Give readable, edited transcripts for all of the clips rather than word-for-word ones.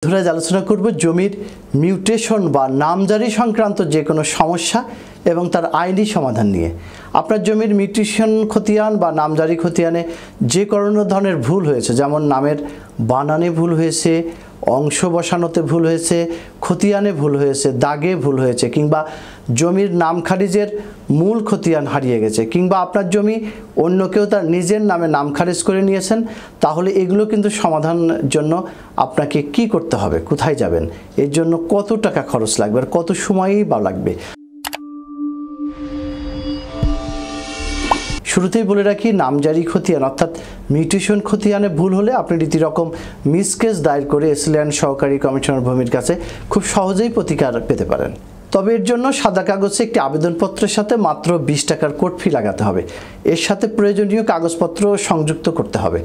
ধরে আলোচনা করব জমির মিউটেশন বা নামজারি সংক্রান্ত যে কোনো সমস্যা এবং তার আইনি সমাধান নিয়ে। আপনার জমির মিউটেশন খতিয়ান বা নামজারি খতিয়ানে যে কোনো ধরনের ভুল হয়েছে, যেমন নামের বানানে ভুল হয়েছে, অংশ বসানোতে ভুল হয়েছে, খতিয়ানে ভুল হয়েছে, দাগে ভুল হয়েছে, কিংবা জমির নাম খারিজের মূল খতিয়ান হারিয়ে গেছে, কিংবা আপনার জমি অন্য কেউ তার নিজের নামে নাম খারিজ করে নিয়েছেন, তাহলে এগুলো কিন্তু সমাধানের জন্য আপনাকে কি করতে হবে, কোথায় যাবেন, এর জন্য কত টাকা খরচ লাগবে আর কত সময়ই বা লাগবে। শুরুতেই বলে রাখি, নামজারি খতিয়ান অর্থাৎ মিউটেশন খতিয়ানে ভুল হলে আপনি রীতিরকম মিসকেস দায়ের করে এসিল্যান্ড সহকারী কমিশনার ভূমির কাছে খুব সহজেই প্রতিকার পেতে পারেন। তবে এর জন্য সাদা কাগজে একটি আবেদনপত্রের সাথে মাত্র 20 টাকার কোর্ট ফি লাগাতে হবে। এর সাথে প্রয়োজনীয় কাগজপত্র সংযুক্ত করতে হবে।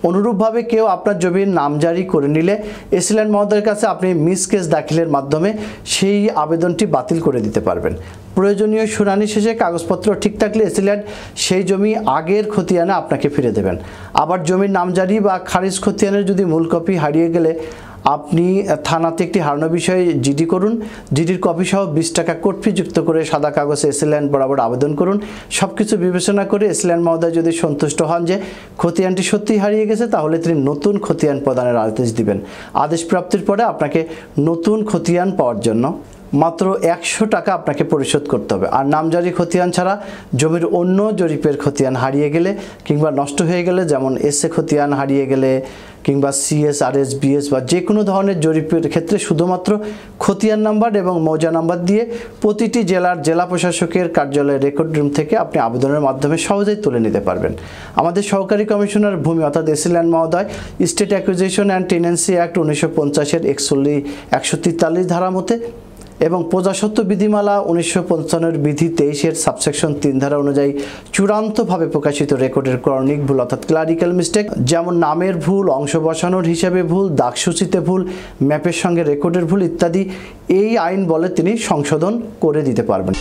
অনুরূপভাবে কেউ আপনার জমির নামজারি করে নিলে এসিল্যান্ড মহোদয়ের কাছে আপনি মিসকেস দাখিলের মাধ্যমে সেই আবেদনটি বাতিল করে দিতে পারবেন। প্রয়োজনীয় শুনানি শেষে কাগজপত্র ঠিক থাকলে এসিল্যান্ড সেই জমি আগের খতিয়ানে আপনাকে ফিরে দেবেন। আবার জমির নামজারি বা খারিজ খতিয়ানের যদি মূল কপি হারিয়ে গেলে আপনি থানাতে একটি হারানো বিষয়ে জিডি করুন। জিডির কপি সহ 20 টাকা কোর্ট ফি যুক্ত করে সাদা কাগজে এসিল্যান্ড বরাবর আবেদন করুন। সব কিছু বিবেচনা করে এসিল্যান্ড মহোদয় যদি সন্তুষ্ট হন যে খতিয়ানটি সত্যিই হারিয়ে গেছে, তাহলে তিনি নতুন খতিয়ান প্রদানের আদেশ দিবেন। আদেশ প্রাপ্তির পরে আপনাকে নতুন খতিয়ান পাওয়ার জন্য মাত্র 100 টাকা আপনাকে পরিশোধ করতে হবে। আর নামজারি খতিয়ান ছাড়া জমির অন্য জরিপের খতিয়ান হারিয়ে গেলে কিংবা নষ্ট হয়ে গেলে, যেমন এসএ খতিয়ান হারিয়ে গেলে কিংবা সিএস, আরএস, বিএস বা যে কোনো ধরনের জরিপের ক্ষেত্রে শুধুমাত্র খতিয়ান নাম্বার এবং মৌজা নাম্বার দিয়ে প্রতিটি জেলার জেলা প্রশাসকের কার্যালয়ের রেকর্ড রুম থেকে আপনি আবেদনের মাধ্যমে সহজেই তুলে নিতে পারবেন। আমাদের সহকারী কমিশনার ভূমি অর্থাৎ এসিল্যান্ড মহোদয় state acquisition and tenancy act 1950-এর 143 ধারা মতে এবং প্রজাস্বত্ব বিধিমালা 1955-এর বিধি 23-এর সাবসেকশন 3 ধারা অনুযায়ী চূড়ান্তভাবে প্রকাশিত রেকর্ডের ক্রনিক ভুল অর্থাৎ ক্লারিক্যাল মিস্টেক, যেমন নামের ভুল, অংশ বসানোর হিসাবে ভুল, দাগসূচিতে ভুল, ম্যাপের সঙ্গে রেকর্ডের ভুল ইত্যাদি এই আইন বলে তিনি সংশোধন করে দিতে পারবেন।